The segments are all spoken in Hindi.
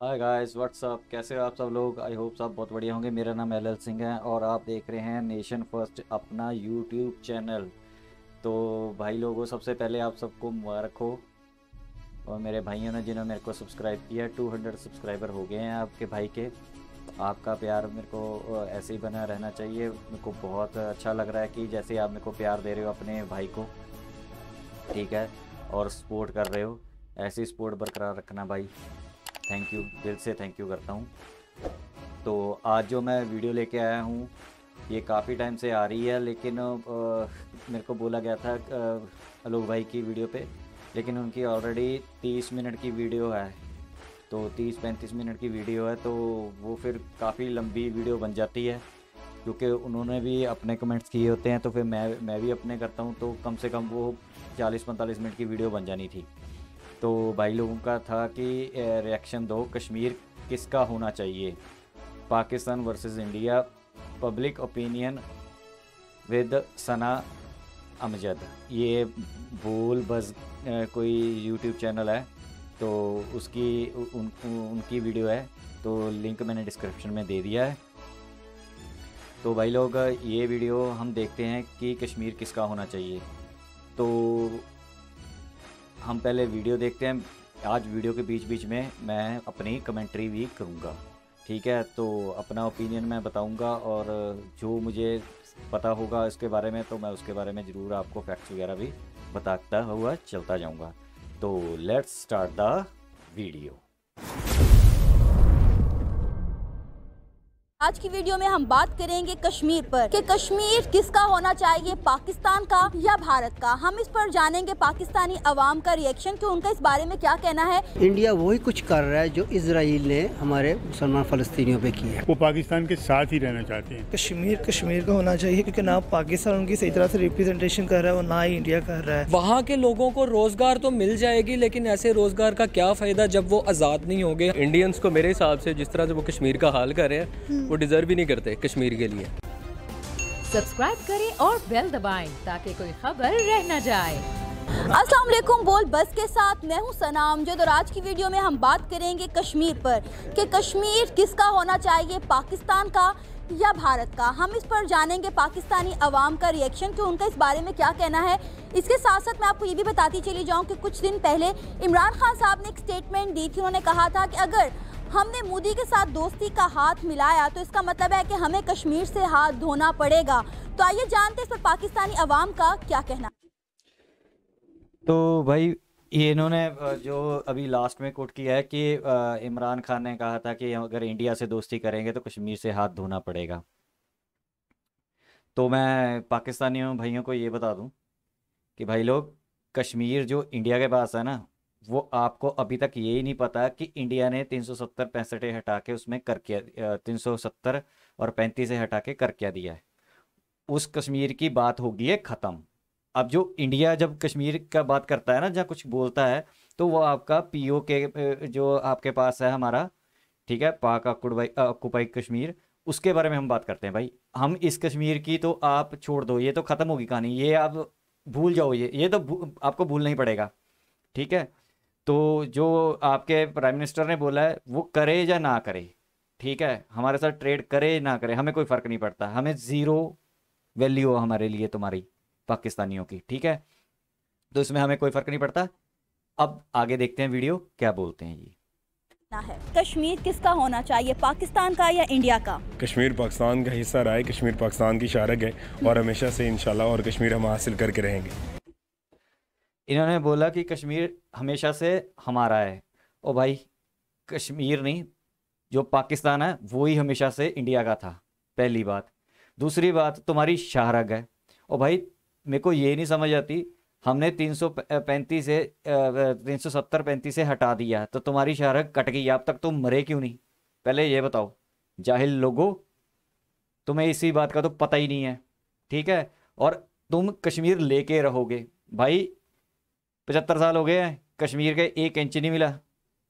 हाय गाइस व्हाट्सअप, कैसे हो आप सब लोग। आई होप सब बहुत बढ़िया होंगे। मेरा नाम एल एल सिंह है और आप देख रहे हैं नेशन फर्स्ट अपना यूट्यूब चैनल। तो भाई लोगों, सबसे पहले आप सबको मुबारक हो। और मेरे भाइयों ने जिन्होंने मेरे को सब्सक्राइब किया, 200 सब्सक्राइबर हो गए हैं आपके भाई के। आपका प्यार मेरे को ऐसे ही बना रहना चाहिए। मेरे को बहुत अच्छा लग रहा है कि जैसे आप मेरे को प्यार दे रहे हो अपने भाई को, ठीक है, और सपोर्ट कर रहे हो। ऐसी सपोर्ट बरकरार रखना भाई। थैंक यू, दिल से थैंक यू करता हूँ। तो आज जो मैं वीडियो लेके आया हूँ, ये काफ़ी टाइम से आ रही है, लेकिन मेरे को बोला गया था आलोक भाई की वीडियो पे, लेकिन उनकी ऑलरेडी 30 मिनट की वीडियो है। तो 30-35 मिनट की वीडियो है, तो वो फिर काफ़ी लंबी वीडियो बन जाती है, क्योंकि उन्होंने भी अपने कमेंट्स किए होते हैं। तो फिर मैं भी अपने करता हूँ, तो कम से कम वो 40-45 मिनट की वीडियो बन जानी थी। तो भाई लोगों का था कि रिएक्शन दो, कश्मीर किसका होना चाहिए, Pakistan versus India, public opinion with Sana Amjad. ये बोल बस कोई यूट्यूब चैनल है, तो उसकी उनकी वीडियो है। तो लिंक मैंने डिस्क्रिप्शन में दे दिया है। तो भाई लोग, ये वीडियो हम देखते हैं कि कश्मीर किसका होना चाहिए। तो हम पहले वीडियो देखते हैं। आज वीडियो के बीच बीच में मैं अपनी कमेंट्री भी करूँगा, ठीक है। तो अपना ओपिनियन मैं बताऊँगा, और जो मुझे पता होगा इसके बारे में, तो मैं उसके बारे में ज़रूर आपको फैक्ट्स वगैरह भी बताता हुआ चलता जाऊँगा। तो लेट्स स्टार्ट द वीडियो। आज की वीडियो में हम बात करेंगे कश्मीर पर कि कश्मीर किसका होना चाहिए, पाकिस्तान का या भारत का। हम इस पर जानेंगे पाकिस्तानी अवाम का रिएक्शन कि उनका इस बारे में क्या कहना है। इंडिया वही कुछ कर रहा है जो इजराइल ने हमारे मुसलमान फलस्तीनियों पे किया है। वो पाकिस्तान के साथ ही रहना चाहते हैं। कश्मीर का होना चाहिए, क्योंकि ना पाकिस्तान उनकी सही तरह से रिप्रेजेंटेशन कर रहा है और ना ही इंडिया कर रहा है। वहाँ के लोगों को रोजगार तो मिल जाएगी, लेकिन ऐसे रोजगार का क्या फायदा जब वो आज़ाद नहीं होंगे। इंडियंस को मेरे हिसाब से जिस तरह से वो कश्मीर का हाल कर रहे हैं, वो डिजर्व ही नहीं करते कश्मीर के लिए। सब्सक्राइब करें और बेल दबाएं ताकि कोई खबर रह न जाए। अस्सलाम वालेकुम, बोल बस के साथ मैं हूं सना अमजद और आज की वीडियो में हम बात करेंगे कश्मीर पर कि कश्मीर किसका होना चाहिए, पाकिस्तान का या भारत का। हम इस पर जानेंगे पाकिस्तानी अवाम का रिएक्शन कि उनका इस बारे में क्या कहना है। इसके साथ साथ मैं आपको ये भी बताती चली जाऊं कि कुछ दिन पहले इमरान खान साहब ने एक स्टेटमेंट दी थी। उन्होंने कहा था कि अगर हमने मोदी के साथ दोस्ती का हाथ मिलाया तो इसका मतलब है कि हमें कश्मीर से हाथ धोना पड़ेगा। तो आइए जानते हैं इस पर पाकिस्तानी अवाम का क्या कहना। तो भाई, ये इन्होंने जो अभी लास्ट में कोट किया है कि इमरान खान ने कहा था कि अगर इंडिया से दोस्ती करेंगे तो कश्मीर से हाथ धोना पड़ेगा। तो मैं पाकिस्तानियों भाइयों को ये बता दूं कि भाई लोग, कश्मीर जो इंडिया के पास है ना, वो आपको अभी तक ये ही नहीं पता कि इंडिया ने 370-65 हटा के उसमें कर क्या, 370 और 35 से हटा के कर क्या दिया है। उस कश्मीर की बात होगी है ख़त्म। अब जो इंडिया जब कश्मीर का बात करता है ना, जहाँ कुछ बोलता है, तो वो आपका पीओ के जो आपके पास है हमारा, ठीक है, पाक ऑक्युपाइड कश्मीर, उसके बारे में हम बात करते हैं। भाई, हम इस कश्मीर की तो आप छोड़ दो, ये तो ख़त्म होगी कहानी, ये आप भूल जाओ, ये तो आपको भूलना ही पड़ेगा, ठीक है। तो जो आपके प्राइम मिनिस्टर ने बोला है वो करे या ना करे, ठीक है, हमारे साथ ट्रेड करे ना करे, हमें कोई फ़र्क नहीं पड़ता। हमें ज़ीरो वैल्यू हो हमारे लिए तुम्हारी पाकिस्तानियों की, ठीक है। तो इसमें हमें कोई फ़र्क नहीं पड़ता। अब आगे देखते हैं वीडियो क्या बोलते हैं। ये है कश्मीर किसका होना चाहिए, पाकिस्तान का या इंडिया का। कश्मीर पाकिस्तान का हिस्सा रहा है, कश्मीर पाकिस्तान की शारक है और हमेशा से इंशाल्लाह और कश्मीर हम हासिल करके रहेंगे। इन्होंने बोला कि कश्मीर हमेशा से हमारा है। ओ भाई, कश्मीर नहीं, जो पाकिस्तान है वो ही हमेशा से इंडिया का था, पहली बात। दूसरी बात, तुम्हारी शाहरग है। ओ भाई, मेरे को ये नहीं समझ आती, हमने 335 से 370-35 से हटा दिया तो तुम्हारी शाहरग कट गई, अब तक तुम मरे क्यों नहीं? पहले ये बताओ जाहिल लोगो, तुम्हें इसी बात का तो पता ही नहीं है, ठीक है। और तुम कश्मीर लेके रहोगे। भाई, 75 साल हो गए हैं, कश्मीर के 1 इंच नहीं मिला,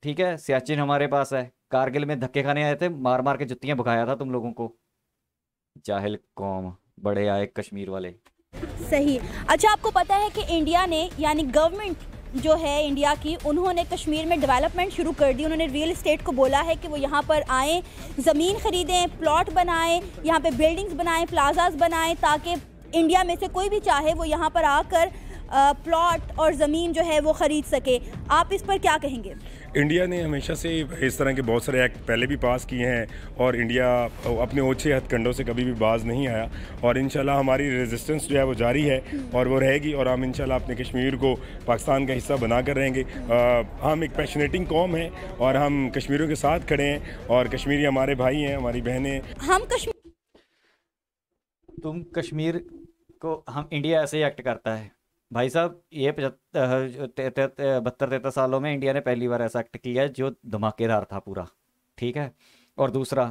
ठीक है। सियाचिन हमारे पास है, कारगिल में धक्के खाने आए थे, मार मार के जुत्तियां भगाया था तुम लोगों को। जाहिल कौम, बड़े आए कश्मीर वाले। सही। अच्छा, आपको पता है कि इंडिया ने यानी गवर्नमेंट जो है इंडिया की, उन्होंने कश्मीर में डेवलपमेंट शुरू कर दी। उन्होंने रियल एस्टेट को बोला है कि वो यहाँ पर आएँ, ज़मीन ख़रीदें, प्लॉट बनाएं, यहाँ पे बिल्डिंग्स बनाएं, प्लाजाज बनाएं, ताकि इंडिया में से कोई भी चाहे वो यहाँ पर आकर प्लॉट और ज़मीन जो है वो ख़रीद सके। आप इस पर क्या कहेंगे? इंडिया ने हमेशा से इस तरह के बहुत सारे एक्ट पहले भी पास किए हैं और इंडिया अपने ओछे हथकंडों से कभी भी बाज नहीं आया और इंशाल्लाह हमारी रेजिस्टेंस जो है वो जारी है और वो रहेगी और हम इंशाल्लाह अपने कश्मीर को पाकिस्तान का हिस्सा बना कर रहेंगे। हम एक पैशनेटिंग कौम है और हम कश्मीरियों के साथ खड़े हैं और कश्मीरी हमारे भाई हैं, हमारी बहनें हैं। तुम कश्मीर को हम इंडिया ऐसे ही एक्ट करता है भाई साहब। ये 72-73 सालों में इंडिया ने पहली बार ऐसा एक्ट किया है जो धमाकेदार था पूरा, ठीक है। और दूसरा,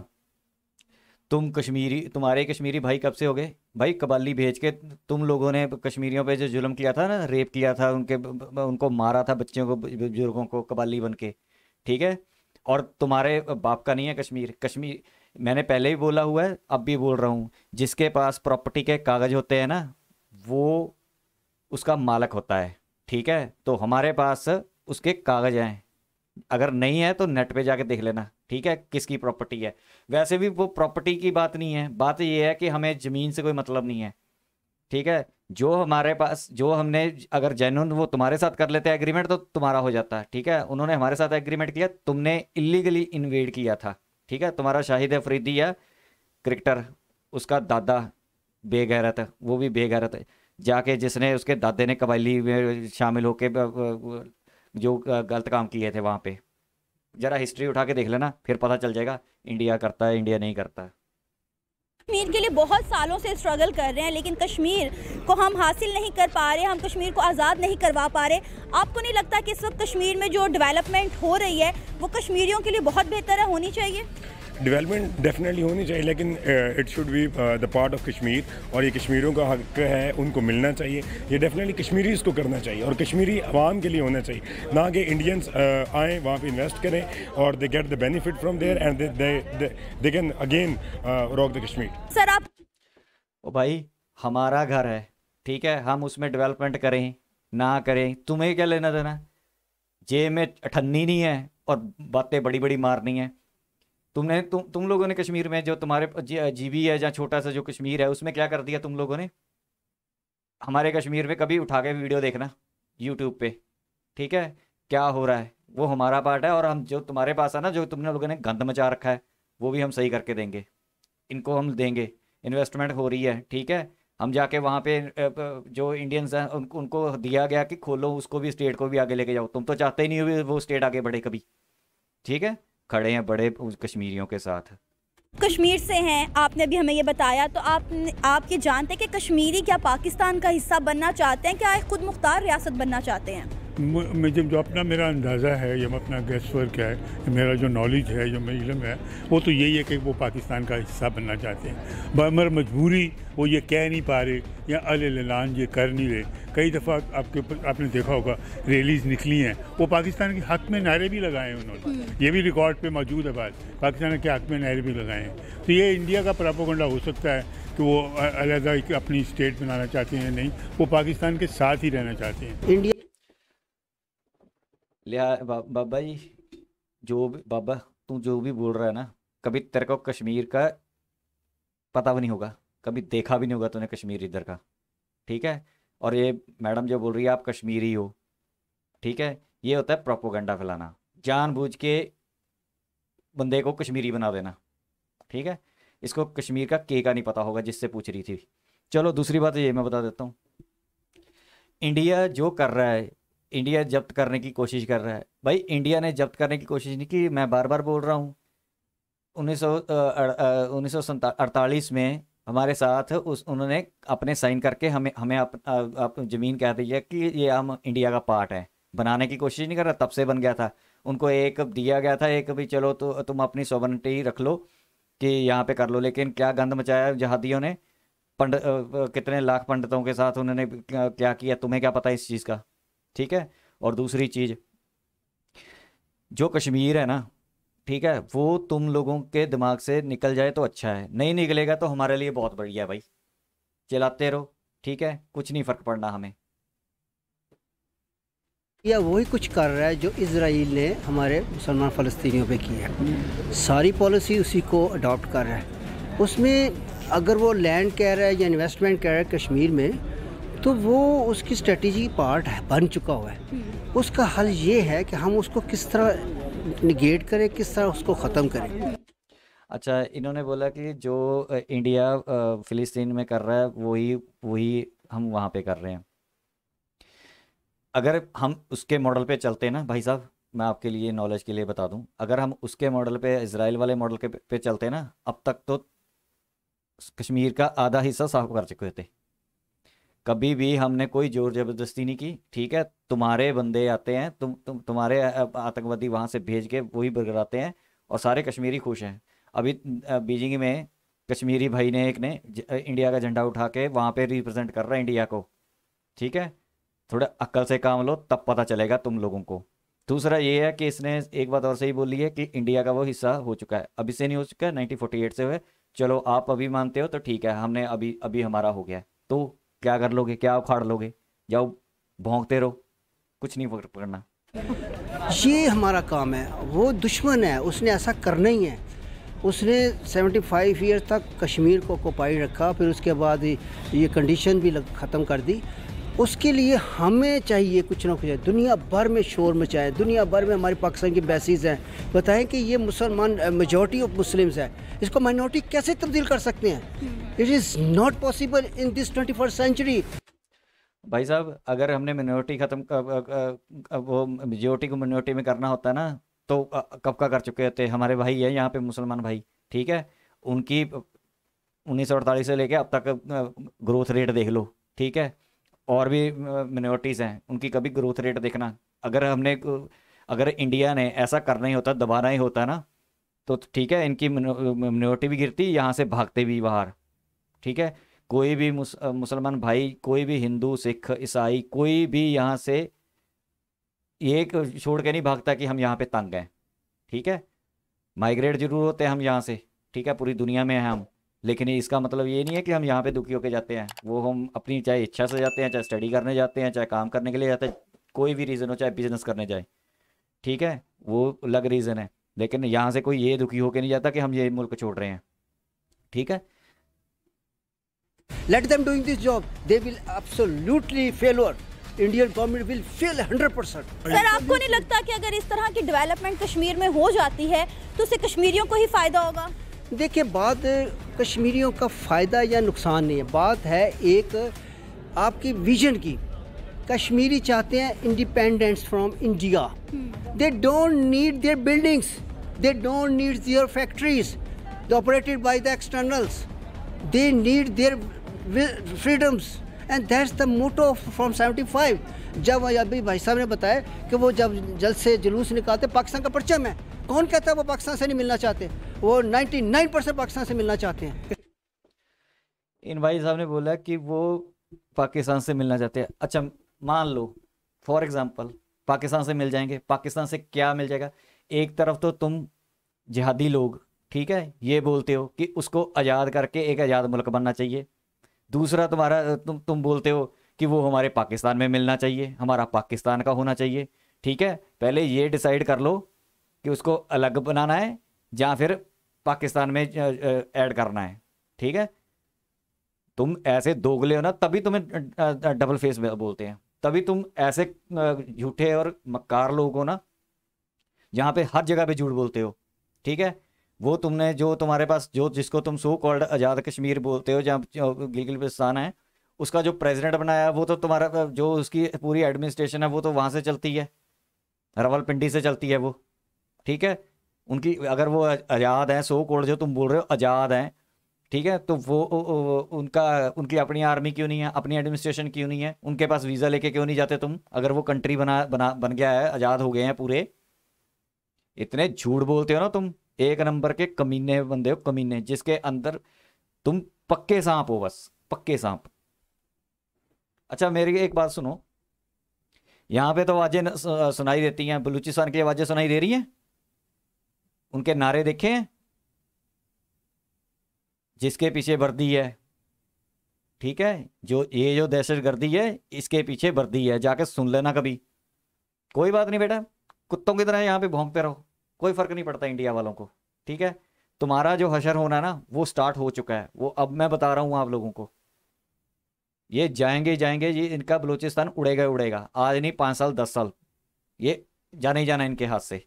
तुम्हारे कश्मीरी भाई कब से हो गए भाई? कबाली भेज के तुम लोगों ने कश्मीरियों पे जो जुल्म किया था ना, रेप किया था, उनको मारा था, बच्चों को, बुजुर्गों को कबाली बन के, ठीक है। और तुम्हारे बाप का नहीं है कश्मीर। मैंने पहले ही बोला हुआ है, अब भी बोल रहा हूँ, जिसके पास प्रॉपर्टी के कागज होते हैं ना, वो उसका मालिक होता है, ठीक है। तो हमारे पास उसके कागज हैं, अगर नहीं है तो नेट पे जाके देख लेना, ठीक है, किसकी प्रॉपर्टी है। वैसे भी वो प्रॉपर्टी की बात नहीं है, बात ये है कि हमें ज़मीन से कोई मतलब नहीं है, ठीक है। जो हमारे पास, जो हमने अगर जेन्युइन वो तुम्हारे साथ कर लेते एग्रीमेंट तो तुम्हारा हो जाता है, ठीक है। उन्होंने हमारे साथ एग्रीमेंट किया, तुमने इलीगली इन्वेड किया था, ठीक है। तुम्हारा शाहिद अफरीदी या क्रिकेटर, उसका दादा बेगैरत है, वो भी बेगैरत है, जाके जिसने उसके दादे ने कबायली में शामिल होके जो गलत काम किए थे वहाँ पे, ज़रा हिस्ट्री उठा के देख लेना, फिर पता चल जाएगा इंडिया करता है, इंडिया नहीं करता है। कश्मीर के लिए बहुत सालों से स्ट्रगल कर रहे हैं, लेकिन कश्मीर को हम हासिल नहीं कर पा रहे, हम कश्मीर को आज़ाद नहीं करवा पा रहे। आपको नहीं लगता कि इस वक्त कश्मीर में जो डेवलपमेंट हो रही है वो कश्मीरियों के लिए बहुत बेहतर है, होनी चाहिए? डेवलपमेंट डेफिनेटली होनी चाहिए, लेकिन it should be the part of Kashmir और ये कश्मीरियों का हक है, उनको मिलना चाहिए। ये डेफिनेटली कश्मीरी इसको करना चाहिए और कश्मीरी आवाम के लिए होना चाहिए, ना कि इंडियंस आएँ वहाँ पे इन्वेस्ट करें और they get the benefit from there and they can again rock the Kashmir. Sir आप ओ भाई, हमारा घर है, ठीक है, हम उसमें डेवलपमेंट करें ना करें, तुम्हें क्या लेना देना? जेब में अठन्नी नहीं है और बातें बड़ी बड़ी मारनी है। तुम लोगों ने कश्मीर में जो तुम्हारे जीबी है, जहाँ छोटा सा जो कश्मीर है, उसमें क्या कर दिया तुम लोगों ने? हमारे कश्मीर में कभी उठा के वीडियो देखना यूट्यूब पे, ठीक है, क्या हो रहा है, वो हमारा पार्ट है। और हम जो तुम्हारे पास है ना, जो तुमने लोगों ने गंद मचा रखा है, वो भी हम सही करके देंगे, इनको हम देंगे। इन्वेस्टमेंट हो रही है, ठीक है, हम जाके वहाँ पे जो इंडियंस हैं उनको दिया गया कि खोलो, उसको भी, स्टेट को भी आगे लेके जाओ। तुम तो चाहते ही नहीं हो वो स्टेट आगे बढ़े कभी, ठीक है। खड़े हैं बड़े कश्मीरियों के साथ। कश्मीर से हैं, आपने भी हमें ये बताया, तो आप ये जानते हैं कि कश्मीरी क्या पाकिस्तान का हिस्सा बनना चाहते हैं, क्या खुद मुख्तार रियासत बनना चाहते हैं? मुझे जो अपना मेरा अंदाज़ा है, या अपना गैस वर्क है, मेरा जो नॉलेज है, जो मेरा इल्म है, वो तो यही है कि वो पाकिस्तान का हिस्सा बनना चाहते हैं। मगर मजबूरी वो ये कह नहीं पा रहे या अल-ऐलान ये कर नहीं रहे। कई दफ़ा आपने देखा होगा रैलीज़ निकली हैं, वो पाकिस्तान के हक़ में नारे भी लगाए हैं उन्होंने, ये भी रिकॉर्ड पे मौजूद है बात, पाकिस्तान के हक़ में नारे भी लगाए हैं। तो ये इंडिया का प्रोपेगेंडा हो सकता है कि वो अलग अपनी स्टेट बनाना चाहते हैं, नहीं, वो पाकिस्तान के साथ ही रहना चाहते हैं। इंडिया बाबा जी, बाबा तू जो भी बोल रहा है ना, कभी तेरे को कश्मीर का पता भी नहीं होगा, कभी देखा भी नहीं होगा तूने कश्मीर इधर का, ठीक है। और ये मैडम जो बोल रही है आप कश्मीरी हो, ठीक है, ये होता है प्रोपोगंडा फैलाना, जानबूझ के बंदे को कश्मीरी बना देना, ठीक है। इसको कश्मीर का के का नहीं पता होगा जिससे पूछ रही थी। चलो दूसरी बात ये मैं बता देता हूँ, इंडिया जो कर रहा है, इंडिया जब्त करने की कोशिश कर रहा है। भाई इंडिया ने जब्त करने की कोशिश नहीं की, मैं बार बार बोल रहा हूँ। 1948 में हमारे साथ उन्होंने अपने साइन करके हमें आप ज़मीन कह दी है कि ये हम इंडिया का पार्ट है, बनाने की कोशिश नहीं कर रहा, तब से बन गया था। उनको एक दिया गया था, एक भी चलो तो तुम अपनी सॉवरेनिटी रख लो कि यहाँ पे कर लो, लेकिन क्या गंद मचाया जहादियों ने, कितने लाख पंडितों के साथ उन्होंने क्या किया, तुम्हें क्या पता इस चीज़ का, ठीक है। और दूसरी चीज़, जो कश्मीर है ना, ठीक है, वो तुम लोगों के दिमाग से निकल जाए तो अच्छा है, नहीं निकलेगा तो हमारे लिए बहुत बढ़िया है भाई, चलाते रहो, ठीक है, कुछ नहीं फ़र्क पड़ना हमें। या वही कुछ कर रहा है जो इजराइल ने हमारे मुसलमान फ़लस्तीनियों पे की है। सारी पॉलिसी उसी को अडॉप्ट कर रहा है। उसमें अगर वो लैंड कह रहा है या इन्वेस्टमेंट कह रहा है कश्मीर में, तो वो उसकी स्ट्रेटजी पार्ट है, बन चुका हुआ है। उसका हल ये है कि हम उसको किस तरह निगेट करें, किस तरह उसको ख़त्म करें। अच्छा, इन्होंने बोला कि जो इंडिया फ़िलिस्तीन में कर रहा है वही वही हम वहाँ पे कर रहे हैं। अगर हम उसके मॉडल पे चलते हैं ना भाई साहब, मैं आपके लिए नॉलेज के लिए बता दूं, अगर हम उसके मॉडल पे, इजराइल वाले मॉडल के पे चलते ना, अब तक तो कश्मीर का आधा हिस्सा साफ कर चुके थे। कभी भी हमने कोई जोर ज़बरदस्ती नहीं की। ठीक है, तुम्हारे बंदे आते हैं, तुम्हारे आतंकवादी वहाँ से भेज के वही बरगराते हैं और सारे कश्मीरी खुश हैं। अभी बीजिंग में कश्मीरी भाई ने एक ने इंडिया का झंडा उठा के वहाँ पे रिप्रेजेंट कर रहा है इंडिया को। ठीक है, थोड़ा अक्ल से काम लो, तब पता चलेगा तुम लोगों को। दूसरा ये है कि इसने एक बात और सही बोली है कि इंडिया का वो हिस्सा हो चुका है, अभी से नहीं हो चुका है, 1948 से हुए। चलो आप अभी मानते हो तो ठीक है, हमने अभी अभी हमारा हो गया है, तो क्या कर लोगे, क्या उखाड़ लोगे? जाओ भौंकते रहो, कुछ नहीं पकड़ना। ये हमारा काम है। वो दुश्मन है, उसने ऐसा करना ही है। उसने 75 ईयर तक कश्मीर को ऑक्युपाइड रखा, फिर उसके बाद ये कंडीशन भी ख़त्म कर दी। उसके लिए हमें चाहिए कुछ ना कुछ है। दुनिया भर में शोर मचाए, दुनिया भर में हमारी पाकिस्तान की बेसिस हैं, बताएं कि ये मुसलमान मेजॉरिटी ऑफ मुस्लिम्स है, इसको माइनॉरिटी कैसे तब्दील कर सकते हैं? It is not possible in this 21st century. भाई साहब, अगर हमने मिनोरिटी ख़त्म वो मेजोरिटी को मिनोरिटी में करना होता ना, तो कब का कर चुके थे। हमारे भाई है यहाँ पे मुसलमान भाई, ठीक है, उनकी 1948 से लेके अब तक ग्रोथ रेट देख लो। ठीक है, और भी मिनोरिटीज़ हैं, उनकी कभी ग्रोथ रेट देखना। अगर इंडिया ने ऐसा करना ही होता, दबाना ही होता ना, तो ठीक है, इनकी मिनोरिटी भी गिरती, यहाँ से भागते भी बाहर। ठीक है, कोई भी मुसलमान भाई, कोई भी हिंदू, सिख, ईसाई, कोई भी यहाँ से ये छोड़ के नहीं भागता कि हम यहाँ पे तंग हैं। ठीक है, माइग्रेट जरूर होते हैं हम यहाँ से, ठीक है, पूरी दुनिया में हैं हम, लेकिन इसका मतलब ये नहीं है कि हम यहाँ पे दुखी होके जाते हैं। वो हम अपनी चाहे इच्छा से जाते हैं, चाहे स्टडी करने जाते हैं, चाहे काम करने के लिए जाते हैं, कोई भी रीज़न हो, चाहे बिजनेस करने जाए, ठीक है, वो अलग रीज़न है। लेकिन यहाँ से कोई ये दुखी होके नहीं जाता कि हम ये मुल्क छोड़ रहे हैं। ठीक है, let them doing this job, they will absolutely failure. Indian government will fail 100%। Sir, आपको नहीं लगता कि अगर इस तरह की डेवलपमेंट कश्मीर में हो जाती है तो उससे कश्मीरियों को ही फ़ायदा होगा? देखिए, बात कश्मीरियों का फ़ायदा या नुकसान नहीं है, बात है एक आपकी विजन की। कश्मीरी चाहते हैं independence from India. They don't need their buildings, they don't need their factories operated by the externals, they need their freedoms, and that's the motto from 75। जब अभी भाई साहब ने बताया कि वो जब जल्द से जुलूस निकालते, पाकिस्तान का परचम है, कौन कहता है वो पाकिस्तान से नहीं मिलना चाहते? वो 99% पाकिस्तान से मिलना चाहते हैं। इन भाई साहब ने बोला कि वो पाकिस्तान से मिलना चाहते हैं। अच्छा, मान लो फॉर एग्जांपल पाकिस्तान से मिल जाएंगे, पाकिस्तान से क्या मिल जाएगा? एक तरफ तो तुम जिहादी लोग, ठीक है, ये बोलते हो कि उसको आज़ाद करके एक आज़ाद मुल्क बनना चाहिए। दूसरा तुम्हारा तुम बोलते हो कि वो हमारे पाकिस्तान में मिलना चाहिए, हमारा पाकिस्तान का होना चाहिए। ठीक है, पहले ये डिसाइड कर लो कि उसको अलग बनाना है या फिर पाकिस्तान में ऐड करना है। ठीक है, तुम ऐसे दोगले हो ना, तभी तुम्हें डबल फेस बोलते हैं, तभी तुम ऐसे झूठे और मक्कार लोग हो ना, जहाँ पे हर जगह पे झूठ बोलते हो। ठीक है, वो तुमने जो तुम्हारे पास जो जिसको तुम सो कॉल्ड आज़ाद कश्मीर बोलते हो, जहाँ गिलगित-बाल्टिस्तान है, उसका जो प्रेसिडेंट बनाया वो तो तुम्हारा जो उसकी पूरी एडमिनिस्ट्रेशन है वो तो वहाँ से चलती है, रावलपिंडी से चलती है वो। ठीक है, उनकी अगर वो आज़ाद हैं, सो कॉल्ड जो तुम बोल रहे हो आज़ाद हैं, ठीक है, तो वो उनकी अपनी आर्मी क्यों नहीं है, अपनी एडमिनिस्ट्रेशन क्यों नहीं है, उनके पास वीज़ा लेके क्यों नहीं जाते तुम? अगर वो कंट्री बन गया है, आज़ाद हो गए हैं पूरे, इतने झूठ बोलते हो ना तुम, एक नंबर के कमीने बंदे हो, कमीने, जिसके अंदर तुम पक्के सांप हो, बस पक्के सांप। अच्छा, मेरी एक बात सुनो, यहाँ पे तो आवाज़ें सुनाई देती हैं, बलूचिस्तान की आवाज़ें सुनाई दे रही हैं, उनके नारे देखे हैं, जिसके पीछे वर्दी है, ठीक है, जो दहशत गर्दी है, इसके पीछे वर्दी है, जाके सुन लेना कभी। कोई बात नहीं बेटा, कुत्तों की तरह यहाँ पे भौंकते रहो, कोई फर्क नहीं पड़ता इंडिया वालों को, ठीक है। तुम्हारा जो हशर होना ना वो स्टार्ट हो चुका है, वो अब मैं बता रहा हूँ आप लोगों को। ये जाएंगे जाएंगे, ये इनका बलूचिस्तान उड़ेगा उड़ेगा, आज नहीं 5 साल 10 साल, ये जाना ही जाना इनके हाथ से।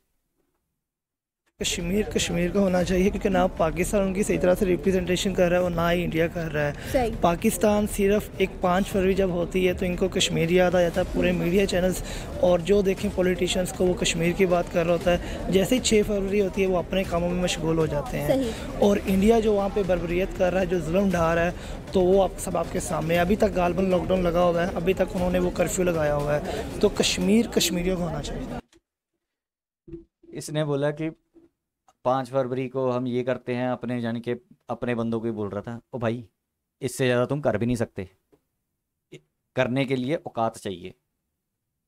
कश्मीर कश्मीर का होना चाहिए, क्योंकि ना पाकिस्तान उनकी सही तरह से रिप्रेजेंटेशन कर रहा है और ना ही इंडिया कर रहा है। सही। पाकिस्तान सिर्फ एक 5 फरवरी जब होती है तो इनको कश्मीर याद आ जाता है, पूरे मीडिया चैनल्स और जो देखें पॉलिटिशियंस को वो कश्मीर की बात कर रहा होता है। जैसे ही 6 फरवरी होती है वो अपने कामों में मशगूल हो जाते हैं। और इंडिया जो वहाँ पर बर्बरियत कर रहा है, जो जुल्म ढा रहा है, तो वो आप सब आपके सामने। अभी तक गालबन लॉकडाउन लगा हुआ है, अभी तक उन्होंने वो कर्फ्यू लगाया हुआ है। तो कश्मीर कश्मीरियों को होना चाहिए। इसने बोला कि 5 फरवरी को हम ये करते हैं अपने, यानी कि अपने बंदों को ही बोल रहा था। ओ भाई, इससे ज़्यादा तुम कर भी नहीं सकते, करने के लिए औकात चाहिए,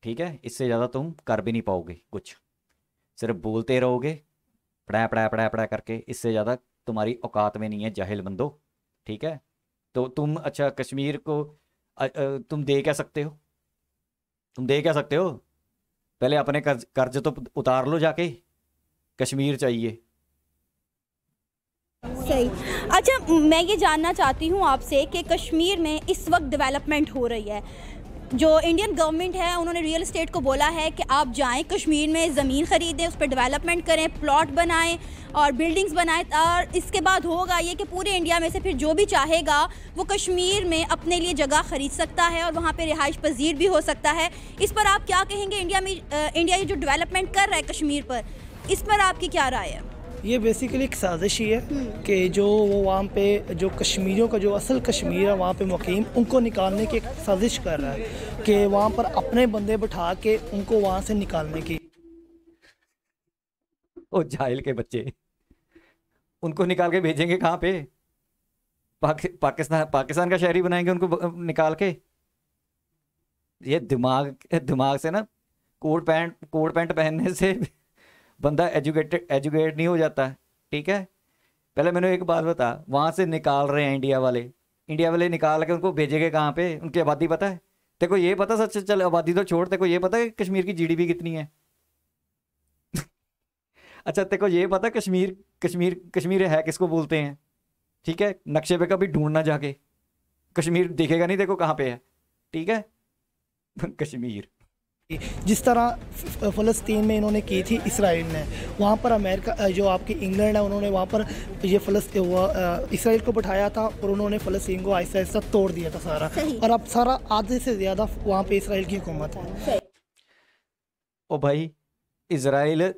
ठीक है। इससे ज़्यादा तुम कर भी नहीं पाओगे कुछ, सिर्फ बोलते रहोगे पड़ा पड़ा पड़ा पड़ा करके, इससे ज़्यादा तुम्हारी औकात में नहीं है जाहिल बंदो, ठीक है। तो तुम अच्छा कश्मीर को तुम दे क्या सकते हो, तुम दे क्या सकते हो? पहले अपने कर्ज तो उतार लो जाके, कश्मीर चाहिए। सही। अच्छा, मैं ये जानना चाहती हूँ आपसे कि कश्मीर में इस वक्त डेवलपमेंट हो रही है, जो इंडियन गवर्नमेंट है उन्होंने रियल एस्टेट को बोला है कि आप जाएं कश्मीर में ज़मीन ख़रीदें, उस पर डेवलपमेंट करें, प्लॉट बनाएं और बिल्डिंग्स बनाएं, और इसके बाद होगा ये कि पूरे इंडिया में से फिर जो भी चाहेगा वो कश्मीर में अपने लिए जगह ख़रीद सकता है और वहाँ पे रिहाइश पजीर भी हो सकता है। इस पर आप क्या कहेंगे? इंडिया ये जो डेवलपमेंट कर रहा है कश्मीर पर, इस पर आपकी क्या राय है? ये बेसिकली एक साजिश ही है कि जो वो वहाँ पे जो कश्मीरियों का जो असल कश्मीर है वहाँ पे मुकीम, उनको निकालने की एक साजिश कर रहा है कि वहाँ पर अपने बंदे बिठा के उनको वहाँ से निकालने की। ओ जाहिल के बच्चे, उनको निकाल के भेजेंगे कहाँ पे? पाकिस्तान का शहरी बनाएंगे उनको निकाल के? ये दिमाग से ना, कोट पैंट पहनने से बंदा एजुकेट नहीं हो जाता, ठीक है। पहले मैंने एक बात बता, वहाँ से निकाल रहे हैं इंडिया वाले निकाल के उनको भेजेंगे कहाँ पे? उनकी आबादी पता है तेरे को? ये पता सच? चल आबादी तो छोड़, तेरे को ये पता है कश्मीर की जीडीपी कितनी है? अच्छा, तेरे को ये पता कश्मीर है किसको बोलते हैं? ठीक है, नक्शे पे कभी ढूंढना जाके, कश्मीर दिखेगा नहीं देखो कहाँ पे है, ठीक है। कश्मीर जिस तरह फ़लस्तीन में इन्होंने की थी इसराइल ने, वहाँ पर अमेरिका जो आपकी इंग्लैंड है उन्होंने वहाँ पर ये इसराइल को बिठाया था और उन्होंने फ़लस्तीन को आहिस्ता आहिस्ता तोड़ दिया था सारा, और अब सारा आधे से ज़्यादा वहाँ पे इसराइल की हुकूमत है। ओ भाई, इसराइल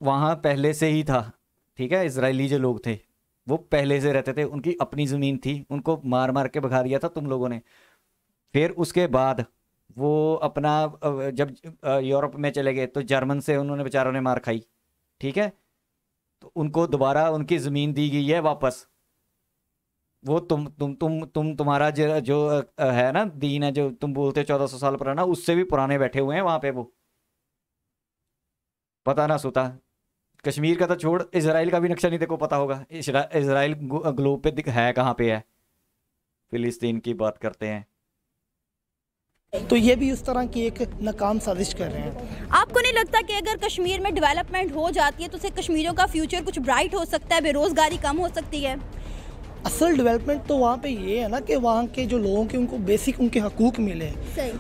वहाँ पहले से ही था, ठीक है। इसराइली जो लोग थे वो पहले से रहते थे, उनकी अपनी ज़मीन थी, उनको मार मार के भगा दिया था तुम लोगों ने। फिर उसके बाद वो अपना जब यूरोप में चले गए तो जर्मन से उन्होंने बेचारों ने मार खाई, ठीक है। तो उनको दोबारा उनकी ज़मीन दी गई है वापस। वो तुम्हारा जो है ना दीन है, जो तुम बोलते 1400 साल पुराना, उससे भी पुराने बैठे हुए हैं वहाँ पे। वो पता ना सोता, कश्मीर का तो छोड़, इसराइल का भी नक्शा नहीं देखो पता होगा। इसराइल ग्लोब पे है कहाँ पे है? फिलिस्तीन की बात करते हैं। तो ये भी उस तरह की एक नाकाम साजिश कर रहे हैं। आपको नहीं लगता कि अगर कश्मीर में डेवलपमेंट हो जाती है तो उससे कश्मीरियों का फ्यूचर कुछ ब्राइट हो सकता है, बेरोजगारी कम हो सकती है? असल डेवलपमेंट तो वहाँ पे ये है ना कि वहाँ के जो लोगों के उनको बेसिक उनके हकूक़ मिले।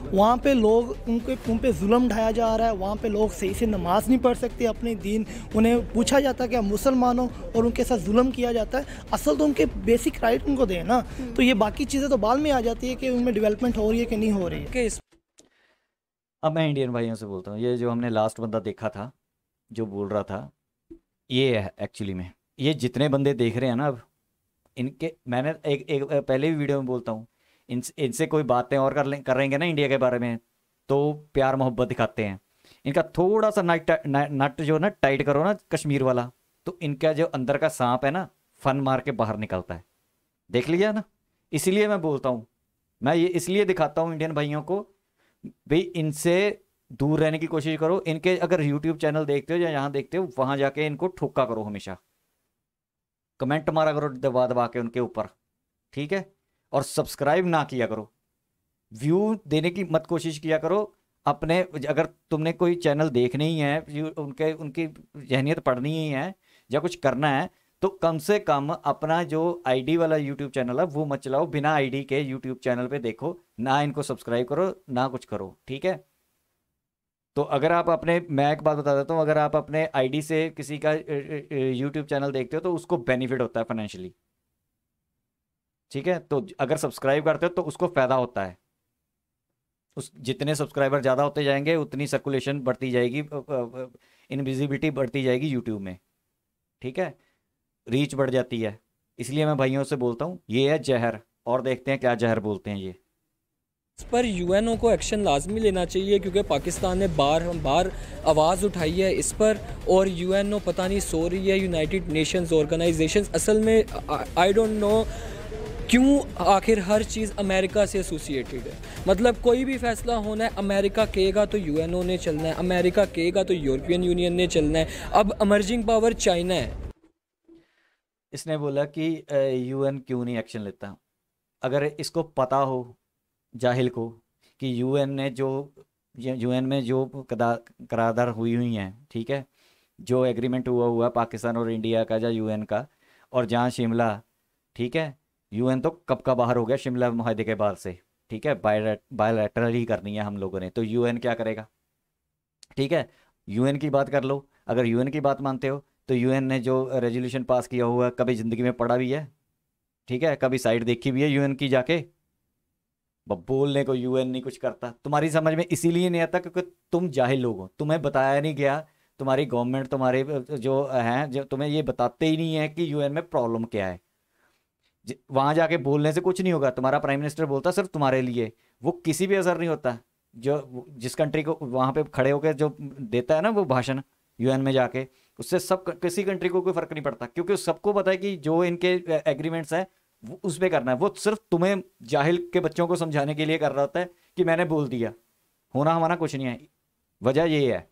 वहाँ पे लोग उन पे जुल्म ढाया जा रहा है, वहाँ पे लोग सही से नमाज नहीं पढ़ सकते अपने दीन, उन्हें पूछा जाता है कि आप मुसलमान हो और उनके साथ जुल्म किया जाता है। असल तो उनके बेसिक राइट उनको दें ना, तो ये बाकी चीज़ें तो बाद में आ जाती है कि उनमें डेवलपमेंट हो रही है कि नहीं हो रही है। अब मैं इंडियन भाइयों से बोलता हूँ, ये जो हमने लास्ट बंदा देखा था जो बोल रहा था, ये है एक्चुअली में, ये जितने बंदे देख रहे हैं ना अब, इनके मैंने एक पहले भी वीडियो में बोलता हूँ, इनसे कोई बातें और करेंगे ना इंडिया के बारे में तो प्यार मोहब्बत दिखाते हैं। इनका थोड़ा सा नट जो ना टाइट करो ना कश्मीर वाला, तो इनका जो अंदर का सांप है ना फन मार के बाहर निकलता है। देख लिया ना, इसीलिए मैं बोलता हूँ, मैं ये इसलिए दिखाता हूँ इंडियन भाइयों को, भाई इनसे दूर रहने की कोशिश करो। इनके अगर यूट्यूब चैनल देखते हो या यहाँ देखते हो, वहाँ जाके इनको ठोका करो, हमेशा कमेंट मारा करो दबा दबा के उनके ऊपर, ठीक है। और सब्सक्राइब ना किया करो, व्यू देने की मत कोशिश किया करो, अपने, अगर तुमने कोई चैनल देखने ही है, उनके उनकी जहनीत पढ़नी ही है या कुछ करना है, तो कम से कम अपना जो आईडी वाला यूट्यूब चैनल है वो मत चलाओ, बिना आईडी के यूट्यूब चैनल पे देखो ना, इनको सब्सक्राइब करो ना कुछ करो, ठीक है। तो अगर आप अपने, मैं एक बात बता देता हूँ, अगर आप अपने आईडी से किसी का यूट्यूब चैनल देखते हो तो उसको बेनिफिट होता है फाइनेंशियली, ठीक है। तो अगर सब्सक्राइब करते हो तो उसको फ़ायदा होता है, उस जितने सब्सक्राइबर ज़्यादा होते जाएंगे उतनी सर्कुलेशन बढ़ती जाएगी, इनविजिबिलिटी बढ़ती जाएगी यूट्यूब में, ठीक है, रीच बढ़ जाती है। इसलिए मैं भाइयों से बोलता हूँ ये है जहर, और देखते हैं क्या जहर बोलते हैं ये। इस पर यूएनओ को एक्शन लाजमी लेना चाहिए, क्योंकि पाकिस्तान ने बार बार आवाज़ उठाई है इस पर, और यूएनओ पता नहीं सो रही है। यूनाइटेड नेशंस ऑर्गेनाइजेशंस असल में आई डोंट नो क्यों आखिर हर चीज़ अमेरिका से एसोसिएटेड है। मतलब कोई भी फैसला होना है अमेरिका कहेगा तो यूएनओ ने चलना है, अमेरिका कहेगा तो यूरोपियन यूनियन ने चलना है। अब इमर्जिंग पावर चाइना है। इसने बोला कि यूएन क्यों नहीं एक्शन लेता। अगर इसको पता हो जाहिल को कि यूएन ने जो, यूएन में जो करारदार हुई हैं, ठीक है, जो एग्रीमेंट हुआ पाकिस्तान और इंडिया का या यूएन का, और जहाँ शिमला, ठीक है, यूएन तो कब का बाहर हो गया शिमला मुआहदे के बाद से, ठीक है, बायलैटरल ही करनी है हम लोगों ने, तो यूएन क्या करेगा, ठीक है। यूएन की बात कर लो, अगर यूएन की बात मानते हो तो यूएन ने जो रेजोल्यूशन पास किया हुआ कभी ज़िंदगी में पढ़ा भी है, ठीक है, कभी साइड देखी भी है यूएन की जाके, बोलने को यूएन नहीं कुछ करता। तुम्हारी समझ में इसीलिए नहीं आता क्योंकि तुम जाहिल लोग हो, तुम्हें बताया नहीं गया, तुम्हारी गवर्नमेंट, तुम्हारे जो हैं, जो तुम्हें ये बताते ही नहीं है कि यूएन में प्रॉब्लम क्या है। वहाँ जाके बोलने से कुछ नहीं होगा, तुम्हारा प्राइम मिनिस्टर बोलता सिर्फ तुम्हारे लिए, वो किसी भी असर नहीं होता। जो जिस कंट्री को वहाँ पे खड़े होकर जो देता है ना वो भाषण यूएन में जाके, उससे सब किसी कंट्री को कोई फर्क नहीं पड़ता, क्योंकि सबको पता है कि जो इनके एग्रीमेंट्स हैं वो उस पर करना है। वो सिर्फ तुम्हें जाहिल के बच्चों को समझाने के लिए कर रहा होता है कि मैंने बोल दिया, होना हमारा कुछ नहीं है। वजह ये है,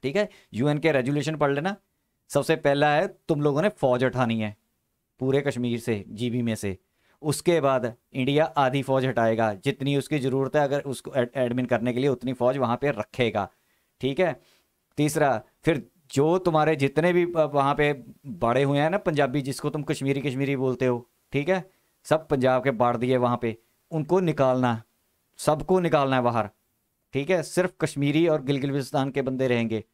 ठीक है। यूएन के रेजोल्यूशन पढ़ लेना। सबसे पहला है तुम लोगों ने फौज उठानी है पूरे कश्मीर से, जीबी में से। उसके बाद इंडिया आधी फौज हटाएगा, जितनी उसकी ज़रूरत है अगर उसको एडमिन करने के लिए उतनी फौज वहाँ पे रखेगा, ठीक है। तीसरा, फिर जो तुम्हारे जितने भी वहाँ पे बड़े हुए हैं ना पंजाबी, जिसको तुम कश्मीरी कश्मीरी बोलते हो, ठीक है, सब पंजाब के बाढ़ दिए वहाँ पे, उनको निकालना, सबको निकालना है बाहर, ठीक है। सिर्फ कश्मीरी और गिलगित बल्तिस्तान के बंदे रहेंगे।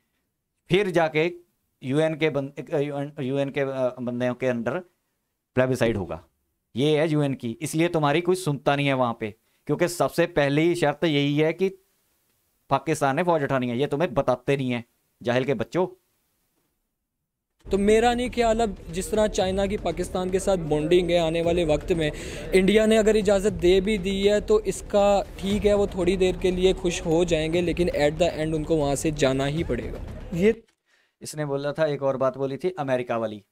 फिर जाके यूएन के बंदे के अंदर प्लेबिसाइड होगा। ये है यूएन की, इसलिए तुम्हारी कोई सुनता नहीं है वहाँ पे, क्योंकि सबसे पहली शर्त यही है कि पाकिस्तान ने फौज उठानी है। ये तुम्हें बताते नहीं है जाहिल के बच्चों। तो मेरा नहीं ख्याल, अब जिस तरह चाइना की पाकिस्तान के साथ बॉन्डिंग है, आने वाले वक्त में इंडिया ने अगर इजाज़त दे भी दी है तो इसका ठीक है, वो थोड़ी देर के लिए खुश हो जाएंगे, लेकिन एट द एंड उनको वहाँ से जाना ही पड़ेगा। ये इसने बोला था, एक और बात बोली थी अमेरिका वाली।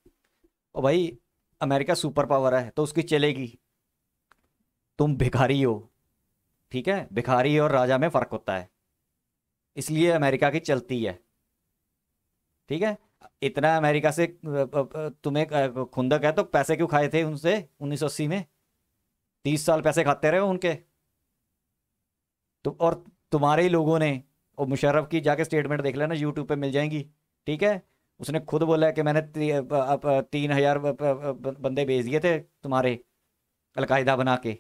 ओ भाई, अमेरिका सुपर पावर है तो उसकी चलेगी। तुम भिखारी हो, ठीक है, भिखारी और राजा में फ़र्क होता है, इसलिए अमेरिका की चलती है, ठीक है। इतना अमेरिका से तुम्हें खुंदक है तो पैसे क्यों खाए थे उनसे 1980 में? 30 साल पैसे खाते रहे हो उनके। तो और तुम्हारे ही लोगों ने, और मुशर्रफ की जाके स्टेटमेंट देख लेना, यूट्यूब पे मिल जाएंगी, ठीक है। उसने खुद बोला है कि मैंने 3000 बंदे भेज दिए थे तुम्हारे अलकायदा बना के,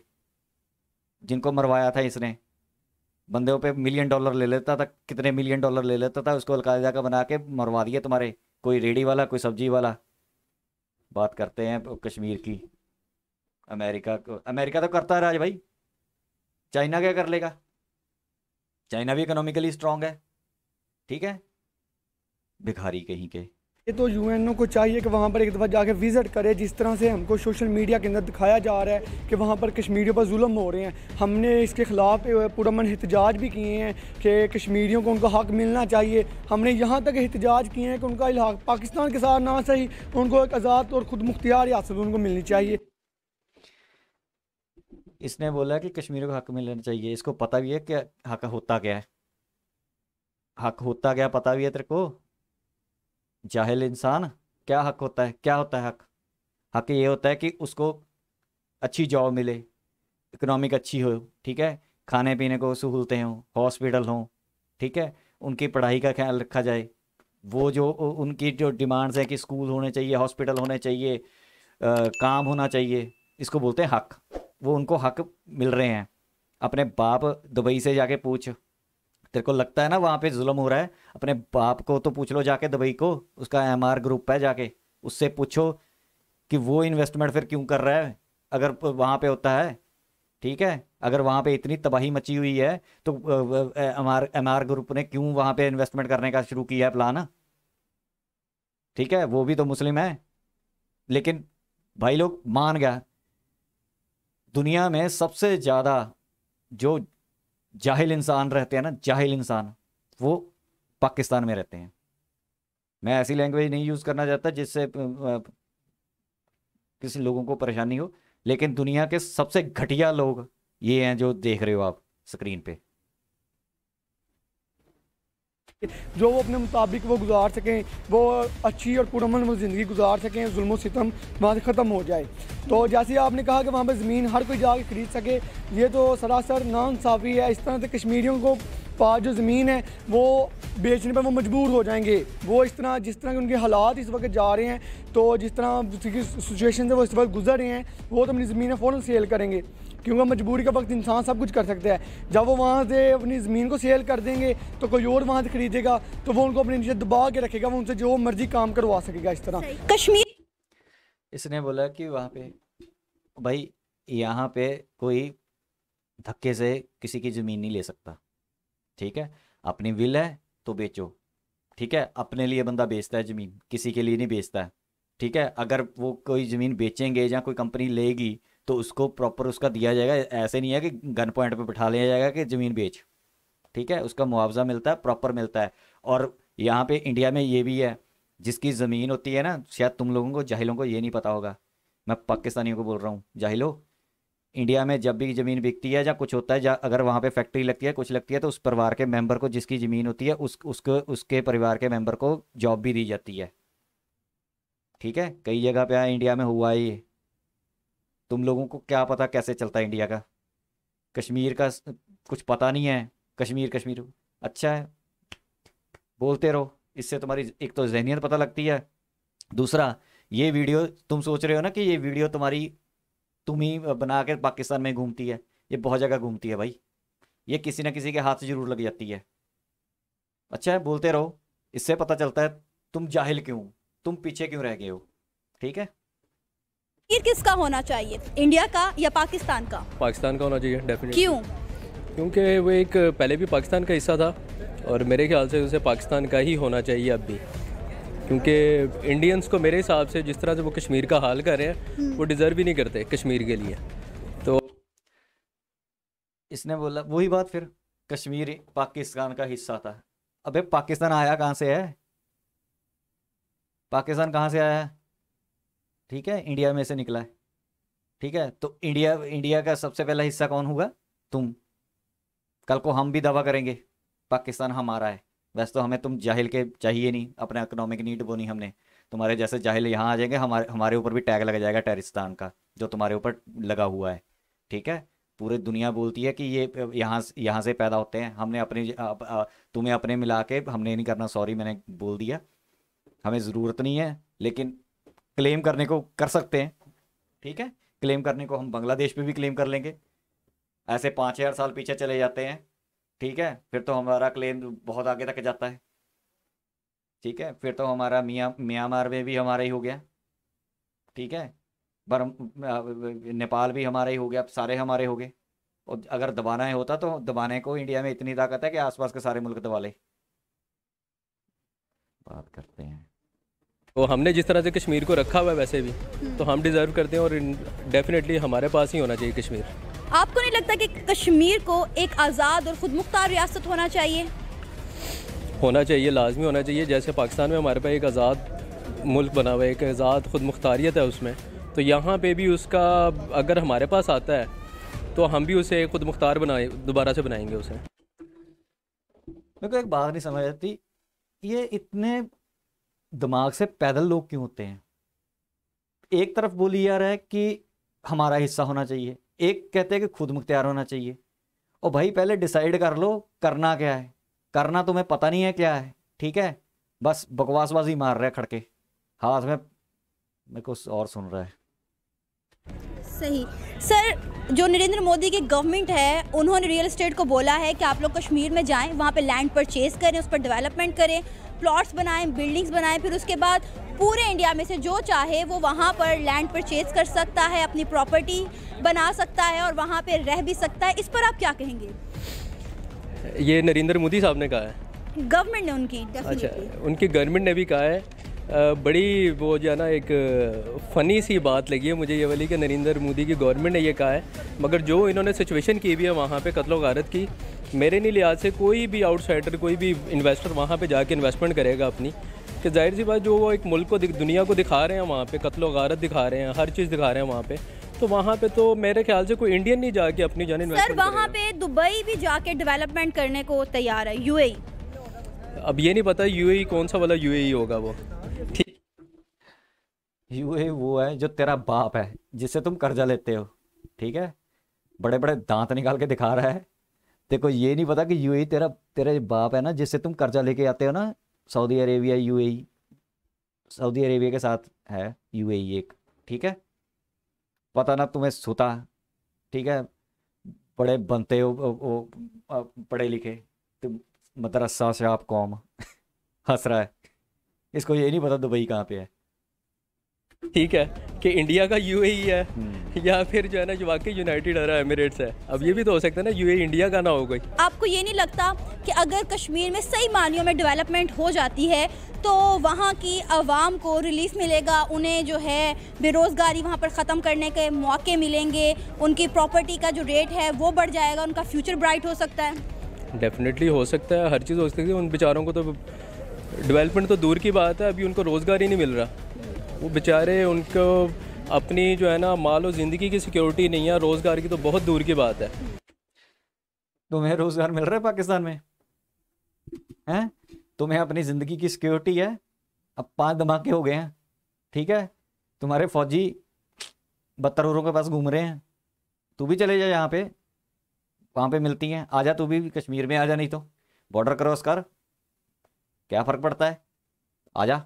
जिनको मरवाया था इसने। बंदों पे $1 मिलियन ले लेता था, कितने $1 मिलियन ले लेता था, उसको अलकायदा का बना के मरवा दिए तुम्हारे, कोई रेडी वाला, कोई सब्जी वाला। बात करते हैं कश्मीर की। अमेरिका तो करता है राज भाई, चाइना क्या कर लेगा? चाइना भी इकोनॉमिकली स्ट्रांग है, ठीक है। भिखारी कहीं के। ये तो यूएनओ को चाहिए कि वहाँ पर एक दफ़ा जाके विज़िट करे। जिस तरह से हमको सोशल मीडिया के अंदर दिखाया जा रहा है कि वहाँ पर कश्मीरियों पर जुल्म हो रहे हैं, हमने इसके ख़िलाफ़ पुरअमन एहतजाज भी किए हैं कि कश्मीरियों को उनका हक़ मिलना चाहिए। हमने यहाँ तक एहतजाज किए हैं कि उनका इलाक़ पाकिस्तान के साथ ना सही, उनको एक आज़ाद और ख़ुद मुख्तियार रियासत उनको मिलनी चाहिए। इसने बोला कि कश्मीरियों को हक़ मिलना चाहिए। इसको पता भी है कि हक़ होता क्या है, हक़ होता क्या पता भी है तेरे को? जाहिल इंसान, क्या हक होता है? क्या होता है हक? हक ये होता है कि उसको अच्छी जॉब मिले, इकोनॉमिक अच्छी हो, ठीक है, खाने पीने को सहूलतें हों, हॉस्पिटल हों, ठीक है, उनकी पढ़ाई का ख्याल रखा जाए, वो जो उनकी जो डिमांड्स है कि स्कूल होने चाहिए, हॉस्पिटल होने चाहिए, काम होना चाहिए, इसको बोलते हैं हक। वो उनको हक मिल रहे हैं। अपने बाप दुबई से जाके पूछ, तेरे को लगता है ना वहाँ पे जुल्म हो रहा है, अपने बाप को तो पूछ लो जाके दुबई को, उसका MR ग्रुप है, जाके उससे पूछो कि वो इन्वेस्टमेंट फिर क्यों कर रहा है अगर वहाँ पे होता है। ठीक है, अगर वहाँ पे इतनी तबाही मची हुई है तो MR ग्रुप ने क्यों वहाँ पे इन्वेस्टमेंट करने का शुरू किया है प्लान। ठीक है, वो भी तो मुस्लिम है। लेकिन भाई लोग मान गया, दुनिया में सबसे ज़्यादा जो जाहिल इंसान रहते हैं ना, जाहिल इंसान, वो पाकिस्तान में रहते हैं। मैं ऐसी लैंग्वेज नहीं यूज़ करना चाहता जिससे किसी लोगों को परेशानी हो, लेकिन दुनिया के सबसे घटिया लोग ये हैं जो देख रहे हो आप स्क्रीन पे। जो वो अपने मुताबिक वो गुजार सकें, वो अच्छी और पुरअमन ज़िंदगी गुजार सकें, जुल्म सितम वहाँ से ख़त्म हो जाए। तो जैसे आपने कहा कि वहाँ पर ज़मीन हर कोई जाके खरीद सके, ये तो सरासर नाइंसाफ़ी है। इस तरह से कश्मीरियों को पास जो ज़मीन है वो बेचने पर वो मजबूर हो जाएंगे। वो इस तरह जिस तरह के उनके हालात इस वक्त जा रहे हैं, तो जिस तरह सिचुएशन से वो इस वक्त गुजर रहे हैं, वो तो अपनी ज़मीनें फ़ौरन सेल करेंगे, क्योंकि मजबूरी का वक्त इंसान सब कुछ कर सकता है। जब वो वहाँ से अपनी ज़मीन को सेल कर देंगे तो कोई और वहाँ से ख़रीदेगा, तो वो उनको अपने नीचे दबा के रखेगा, वो उनसे जो मर्जी काम करवा सकेगा। इस तरह कश्मीर, इसने बोला कि वहाँ पे भाई यहाँ पे कोई धक्के से किसी की ज़मीन नहीं ले सकता। ठीक है, अपनी विल है तो बेचो। ठीक है, अपने लिए बंदा बेचता है ज़मीन, किसी के लिए नहीं बेचता है। ठीक है, अगर वो कोई ज़मीन बेचेंगे या कोई कंपनी लेगी तो उसको प्रॉपर उसका दिया जाएगा। ऐसे नहीं है कि गन पॉइंट पे बिठा लिया जाएगा कि ज़मीन बेच। ठीक है, उसका मुआवजा मिलता है, प्रॉपर मिलता है। और यहाँ पे इंडिया में ये भी है, जिसकी ज़मीन होती है ना, शायद तुम लोगों को जाहिलों को ये नहीं पता होगा, मैं पाकिस्तानियों को बोल रहा हूँ, जाहिलो, इंडिया में जब भी ज़मीन बिकती है या कुछ होता है, या अगर वहाँ पे फैक्ट्री लगती है, कुछ लगती है, तो उस परिवार के मेंबर को, जिसकी ज़मीन होती है, उसके परिवार के मेंबर को जॉब भी दी जाती है। ठीक है, कई जगह पे इंडिया में हुआ है ये। तुम लोगों को क्या पता कैसे चलता है इंडिया का, कश्मीर का कुछ पता नहीं है। कश्मीर अच्छा है, बोलते रहो, इससे तुम्हारी एक तो ज़हनियत पता लगती है, दूसरा ये वीडियो तुम सोच रहे हो ना कि ये वीडियो तुम ही बना के पाकिस्तान में घूमती है, ये बहुत जगह घूमती है भाई, ये किसी ना किसी के हाथ से जरूर लग जाती है। अच्छा है, बोलते रहो, इससे पता चलता है तुम जाहिल क्यों, तुम पीछे क्यों रह गए हो। ठीक है, कश्मीर किसका होना चाहिए, इंडिया का या पाकिस्तान का? पाकिस्तान का होना चाहिए डेफिनेटली। क्यों? क्योंकि वो एक पहले भी पाकिस्तान का हिस्सा था और मेरे ख्याल से उसे पाकिस्तान का ही होना चाहिए अब भी, क्योंकि इंडियंस को मेरे हिसाब से जिस तरह से वो कश्मीर का हाल कर रहे हैं वो डिज़र्व ही नहीं करते कश्मीर के लिए। तो इसने बोला वही बात, फिर कश्मीर पाकिस्तान का हिस्सा था। अबे पाकिस्तान आया कहाँ से है, पाकिस्तान कहाँ से आया है? ठीक है, इंडिया में से निकला है। ठीक है, तो इंडिया का सबसे पहला हिस्सा कौन होगा? तुम। कल को हम भी दावा करेंगे पाकिस्तान हमारा है। वैसे तो हमें तुम जाहिल के चाहिए नहीं, अपने इकोनॉमिक नीड वो नहीं हमने। तुम्हारे जैसे जाहिल यहाँ आ जाएंगे, हमारे ऊपर भी टैग लग जाएगा टेररिस्तान का, जो तुम्हारे ऊपर लगा हुआ है। ठीक है, पूरी दुनिया बोलती है कि ये यहाँ से पैदा होते हैं, हमने अपने तुम्हें अपने मिला के हमने नहीं करना। सॉरी, मैंने बोल दिया, हमें ज़रूरत नहीं है, लेकिन क्लेम करने को कर सकते हैं। ठीक है, क्लेम करने को हम बांग्लादेश पे भी क्लेम कर लेंगे। ऐसे 5000 साल पीछे चले जाते हैं। ठीक है, फिर तो हमारा क्लेम बहुत आगे तक जाता है। ठीक है, फिर तो हमारा म्यांमार में भी हमारा ही हो गया। ठीक है, नेपाल भी हमारा ही हो गया, सारे हमारे हो गए। और अगर दबाना है होता तो दबाने को इंडिया में इतनी ताकत है कि आसपास के सारे मुल्क दबा ले। बात करते हैं, तो हमने जिस तरह से कश्मीर को रखा हुआ है वैसे भी तो हम डिज़र्व करते हैं, और डेफिनेटली हमारे पास ही होना चाहिए कश्मीर। आपको नहीं लगता कि कश्मीर को एक आज़ाद और खुद मुख्तार रियासत होना चाहिए? होना चाहिए, लाजमी होना चाहिए। जैसे पाकिस्तान में हमारे पास एक आज़ाद मुल्क बना हुआ है, एक आज़ाद खुद मुख्तारियत है उसमें, तो यहाँ पे भी उसका अगर हमारे पास आता है तो हम भी उसे खुद मुख्तार दोबारा से बनाएंगे उसे। मेरे को एक बात नहीं समझ आती, ये इतने दिमाग से पैदल लोग क्यों होते हैं? एक तरफ बोली जा रहा है कि हमारा हिस्सा होना चाहिए, एक कहते हैं कि खुद मुख्तियार होना चाहिए। और भाई पहले डिसाइड कर लो करना क्या है। करना तुम्हें पता नहीं है क्या है, ठीक है, बस बकवासबाजी मार रहे खड़के हाथ में, मेरे को और सुन रहा है। सही सर, जो नरेंद्र मोदी की गवर्नमेंट है उन्होंने रियल एस्टेट को बोला है कि आप लोग कश्मीर में जाएं, वहाँ पे लैंड परचेज करें, उस पर डेवलपमेंट करें, प्लॉट्स बनाएं, बिल्डिंग्स बनाएं, फिर उसके बाद पूरे इंडिया में से जो चाहे वो वहाँ पर लैंड परचेज कर सकता है, अपनी प्रॉपर्टी बना सकता है और वहाँ पे रह भी सकता है। इस पर आप क्या कहेंगे? ये नरेंद्र मोदी साहब ने कहा है, गवर्नमेंट ने उनकी, अच्छा उनकी गवर्नमेंट ने भी कहा है। बड़ी वो जो है ना एक फ़नी सी बात लगी है मुझे ये वाली कि नरेंद्र मोदी की गवर्नमेंट ने ये कहा है, मगर जो इन्होंने सिचुएशन की भी है वहाँ पे कत्लो गारत की, मेरे नहीं लिहाज से कोई भी आउटसाइडर, कोई भी इन्वेस्टर वहाँ पे जाके इन्वेस्टमेंट करेगा अपनी, कि जाहिर सी बात जो वो एक मुल्क को दुनिया को दिखा रहे हैं वहाँ पे, कत्लो गारत दिखा रहे हैं, हर चीज़ दिखा रहे हैं वहाँ पे, तो वहाँ पे तो मेरे ख्याल से कोई इंडियन नहीं जाके अपनी जान इन्वेस्टमेंट सर वहाँ पे दुबई भी जाके डेवलपमेंट करने को तैयार है, यूएई। अब ये नहीं पता यूएई कौन सा वाला यूएई होगा वो, ठीक। यूएई वो है जो तेरा बाप है, जिससे तुम कर्जा लेते हो, ठीक है, बड़े बड़े दांत निकाल के दिखा रहा है, देखो ये नहीं पता कि यूएई तेरा बाप है ना, जिससे तुम कर्जा लेके आते हो ना। Saudi Arabia, UAE, Saudi Arabia के साथ है यूएई एक, ठीक है, पता ना तुम्हें सुता, ठीक है, बड़े बनते हो पढ़े लिखे, तुम मदरसा से आप कौम हंस रहा है, इसको ये नहीं पता दुबई कहाँ पे है, ठीक है, कि इंडिया का यूएई है या फिर जो है ना जो वाकई यूनाइटेड अरब एमिरेट्स है। अब ये भी तो हो सकता है ना यूएई इंडिया का ना हो कोई। आपको ये नहीं लगता कि अगर कश्मीर में सही मानियों में डेवलपमेंट हो जाती है तो वहाँ की आवाम को रिलीफ मिलेगा, उन्हें जो है बेरोज़गारी वहाँ पर ख़त्म करने के मौके मिलेंगे, उनकी प्रॉपर्टी का जो रेट है वो बढ़ जाएगा, उनका फ्यूचर ब्राइट हो सकता है? डेफिनेटली हो सकता है, हर चीज़ हो सकती है। उन बेचारों को तो डेवलपमेंट तो दूर की बात है, अभी उनको रोज़गार ही नहीं मिल रहा, वो बेचारे, उनको अपनी जो है ना माल और ज़िंदगी की सिक्योरिटी नहीं है, रोज़गार की तो बहुत दूर की बात है। तुम्हें रोज़गार मिल रहा है पाकिस्तान में हैं? तुम्हें अपनी ज़िंदगी की सिक्योरिटी है? अब 5 धमाके हो गए हैं, ठीक है, तुम्हारे फौजी बदतरों के पास घूम रहे हैं, तू भी चले जा यहाँ पे, वहाँ पे मिलती हैं, आजा तू भी कश्मीर में आजा, नहीं तो बॉर्डर क्रॉस कर, क्या फ़र्क पड़ता है, आजा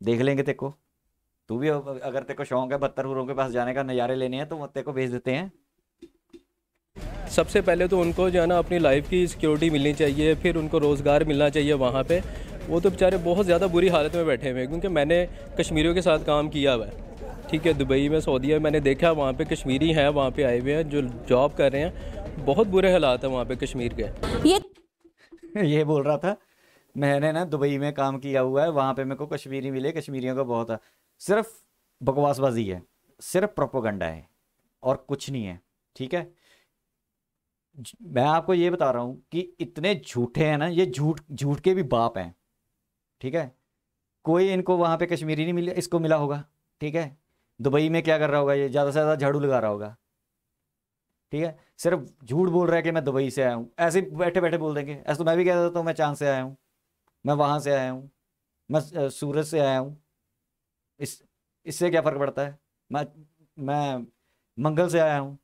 देख लेंगे तेरे को, तू भी अगर तेरे को शौक है बदतरों के पास जाने का, नज़ारे लेने हैं, तो तेरे को भेज देते हैं। सबसे पहले तो उनको जो है ना अपनी लाइफ की सिक्योरिटी मिलनी चाहिए, फिर उनको रोज़गार मिलना चाहिए वहाँ पे। वो तो बेचारे बहुत ज़्यादा बुरी हालत में बैठे हुए हैं, क्योंकि मैंने कश्मीरियों के साथ काम किया हुआ है, ठीक है, दुबई में, सऊदीया में, मैंने देखा वहाँ पे कश्मीरी हैं, वहाँ पे आए हुए हैं जो जॉब कर रहे हैं, बहुत बुरे हालात हैं वहाँ पे कश्मीर के। ये बोल रहा था मैंने ना दुबई में काम किया हुआ है, वहाँ पे मेरे को कश्मीरी मिले, कश्मीरियों का बहुत है, सिर्फ बकवासबाजी है, सिर्फ प्रोपोगंडा है और कुछ नहीं है, ठीक है। मैं आपको ये बता रहा हूँ कि इतने झूठे हैं ना, ये झूठ के भी बाप हैं, ठीक है। कोई इनको वहाँ पे कश्मीरी नहीं मिला, इसको मिला होगा, ठीक है, दुबई में क्या कर रहा होगा, ये ज़्यादा से ज़्यादा झाड़ू लगा रहा होगा, ठीक है, सिर्फ झूठ बोल रहा है कि मैं दुबई से आया हूँ, ऐसे बैठे बैठे बोल देंगे, ऐसे तो मैं भी कहता हूँ मैं चांद से आया हूँ, मैं वहाँ से आया हूँ, मैं सूरज से आया हूँ, इससे क्या फ़र्क पड़ता है, मैं मंगल से आया हूँ,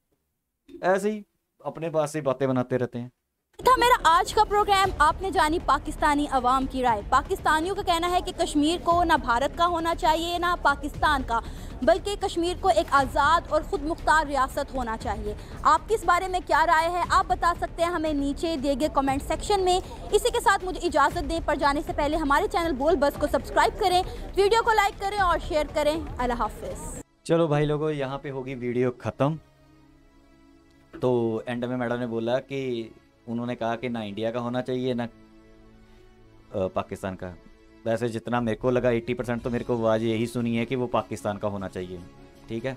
ऐसे ही अपने पास से बातें बनाते रहते हैं। था मेरा आज का प्रोग्राम, आपने जानी पाकिस्तानी अवाम की राय। पाकिस्तानियों का कहना है कि कश्मीर को ना भारत का होना चाहिए ना पाकिस्तान का, बल्कि कश्मीर को एक आज़ाद और ख़ुद मुख्तार रियासत होना चाहिए। आपकी इस बारे में क्या राय है, आप बता सकते हैं हमें नीचे दिए गए कमेंट सेक्शन में। इसी के साथ मुझे इजाज़त दें, पर जाने से पहले हमारे चैनल बोल बस को सब्सक्राइब करें, वीडियो को लाइक करें और शेयर करें। अल्लाह हाफिज़। चलो भाई लोगों, यहाँ पे होगी वीडियो ख़त्म। तो एंड में मैडम ने बोला कि उन्होंने कहा कि ना इंडिया का होना चाहिए ना पाकिस्तान का। वैसे जितना मेरे को लगा 80% तो मेरे को आवाज़ यही सुनी है कि वो पाकिस्तान का होना चाहिए, ठीक है।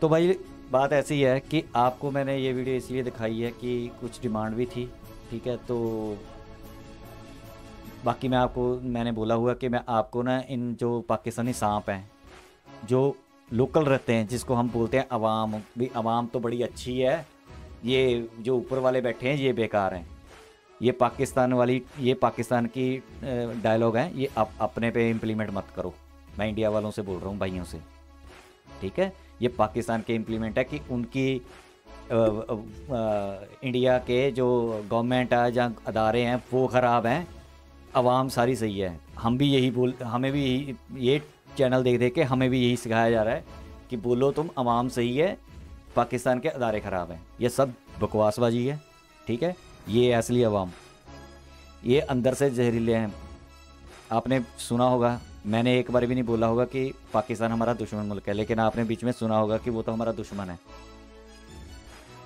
तो भाई बात ऐसी है कि आपको मैंने ये वीडियो इसलिए दिखाई है कि कुछ डिमांड भी थी, ठीक है। तो बाकी मैंने बोला हुआ कि मैं आपको ना इन जो पाकिस्तानी सांप हैं जो लोकल रहते हैं, जिसको हम बोलते हैं अवाम, भी अवाम तो बड़ी अच्छी है, ये जो ऊपर वाले बैठे हैं ये बेकार हैं, ये पाकिस्तान की डायलॉग हैं, ये अपने पे इम्प्लीमेंट मत करो। मैं इंडिया वालों से बोल रहा हूँ, भाइयों से, ठीक है। ये पाकिस्तान के इम्प्लीमेंट है कि उनकी इंडिया के जो गवर्नमेंट है जहाँ अदारे हैं वो ख़राब हैं, आवाम सारी सही है। हमें भी यही ये चैनल देख देख के हमें भी यही सिखाया जा रहा है कि बोलो तुम आवाम सही है, पाकिस्तान के अदारे ख़राब हैं। ये सब बकवासबाजी है, ठीक है। ये असली आवाम, ये अंदर से जहरीले हैं। आपने सुना होगा, मैंने एक बार भी नहीं बोला होगा कि पाकिस्तान हमारा दुश्मन मुल्क है, लेकिन आपने बीच में सुना होगा कि वो तो हमारा दुश्मन है।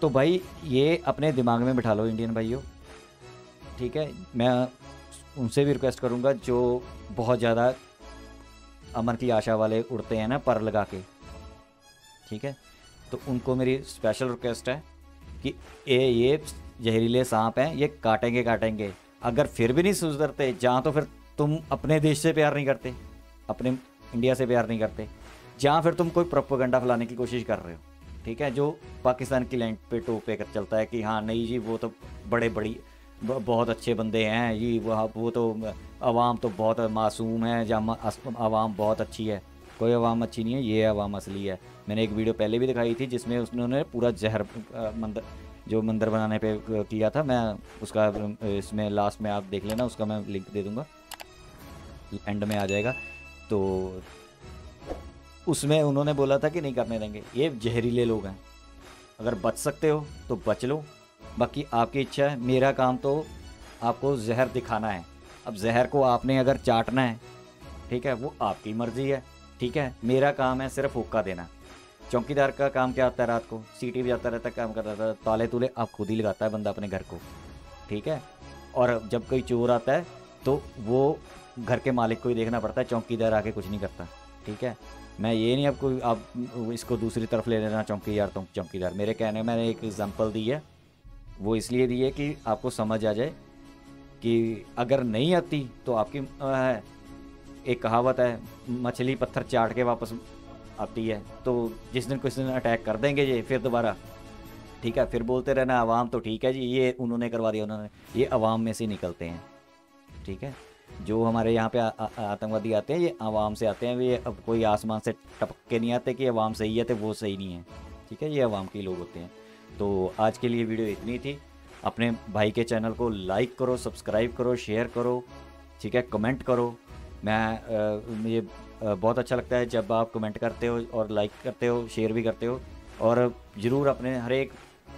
तो भाई ये अपने दिमाग में बिठा लो इंडियन भाइयों, ठीक है। मैं उनसे भी रिक्वेस्ट करूँगा जो बहुत ज़्यादा अमन की आशा वाले उड़ते हैं ना पर लगा के, ठीक है। तो उनको मेरी स्पेशल रिक्वेस्ट है कि ये जहरीले सांप हैं, ये काटेंगे। अगर फिर भी नहीं सुधरते जहाँ, तो फिर तुम अपने देश से प्यार नहीं करते, अपने इंडिया से प्यार नहीं करते, जहाँ फिर तुम कोई प्रोपेगेंडा फैलाने की कोशिश कर रहे हो, ठीक है। जो पाकिस्तान की लैंड पे टोपे कर चलता है कि हाँ नहीं जी वो तो बहुत अच्छे बंदे हैं जी, वो तो आवाम तो बहुत मासूम है, जहाँ आवाम बहुत अच्छी है। कोई आवाम अच्छी नहीं है, ये आवाम असली है। मैंने एक वीडियो पहले भी दिखाई थी जिसमें उन्होंने पूरा जहर मंदिर बनाने पे किया था। मैं उसका इसमें लास्ट में आप देख लेना, उसका मैं लिंक दे दूंगा, एंड में आ जाएगा। तो उसमें उन्होंने बोला था कि नहीं करने देंगे। ये जहरीले लोग हैं, अगर बच सकते हो तो बच लो, बाकी आपकी इच्छा है। मेरा काम तो आपको जहर दिखाना है। अब जहर को आपने अगर चाटना है, ठीक है, वो आपकी मर्ज़ी है, ठीक है। मेरा काम है सिर्फ हुक्का देना। चौकीदार का काम क्या होता है? रात को सीटी बजाता रहता है, काम करता रहता है, ताले तूले आप खुद ही लगाता है बंदा अपने घर को, ठीक है। और जब कोई चोर आता है तो वो घर के मालिक को ही देखना पड़ता है, चौकीदार आके कुछ नहीं करता, ठीक है। मैं ये नहीं आपको आप इसको दूसरी तरफ ले लेना चौकीदार। मेरे कहने में मैंने एक एग्जांपल दी है, वो इसलिए दी है कि आपको समझ आ जाए कि अगर नहीं आती तो आपकी एक कहावत है, मछली पत्थर चाट के वापस आती है। तो जिस दिन कुछ दिन अटैक कर देंगे ये फिर दोबारा, ठीक है, फिर बोलते रहना आवाम तो ठीक है जी, ये उन्होंने करवा दिया उन्होंने। ये आवाम में से निकलते हैं, ठीक है। जो हमारे यहाँ पे आतंकवादी आते हैं ये आवाम से आते हैं। ये अब कोई आसमान से टपक के नहीं आते कि आवाम सही है तो वो सही नहीं है, ठीक है। ये आवाम के लोग होते हैं। तो आज के लिए वीडियो इतनी थी। अपने भाई के चैनल को लाइक करो, सब्सक्राइब करो, शेयर करो, ठीक है, कमेंट करो। मुझे बहुत अच्छा लगता है जब आप कमेंट करते हो और लाइक करते हो, शेयर भी करते हो। और ज़रूर अपने हर एक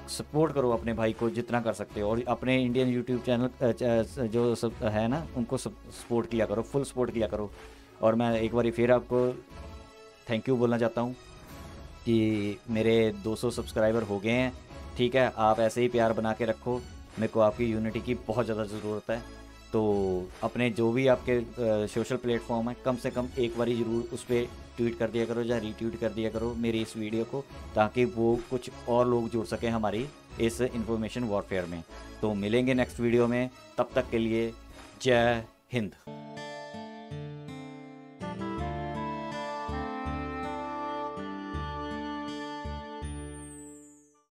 सपोर्ट करो अपने भाई को जितना कर सकते हो। और अपने इंडियन यूट्यूब चैनल जो सब है ना, उनको सपोर्ट किया करो, फुल सपोर्ट किया करो। और मैं एक बार फिर आपको थैंक यू बोलना चाहता हूँ कि मेरे 200 सब्सक्राइबर हो गए हैं, ठीक है। आप ऐसे ही प्यार बना के रखो, मेरे को आपकी यूनिटी की बहुत ज़्यादा ज़रूरत है। तो अपने जो भी आपके सोशल प्लेटफॉर्म है, कम से कम एक बार ज़रूर उस पर ट्वीट कर दिया करो या रीट्वीट कर दिया करो मेरी इस वीडियो को, ताकि वो कुछ और लोग जुड़ सकें हमारी इस इंफॉर्मेशन वॉरफेयर में। तो मिलेंगे नेक्स्ट वीडियो में, तब तक के लिए जय हिंद।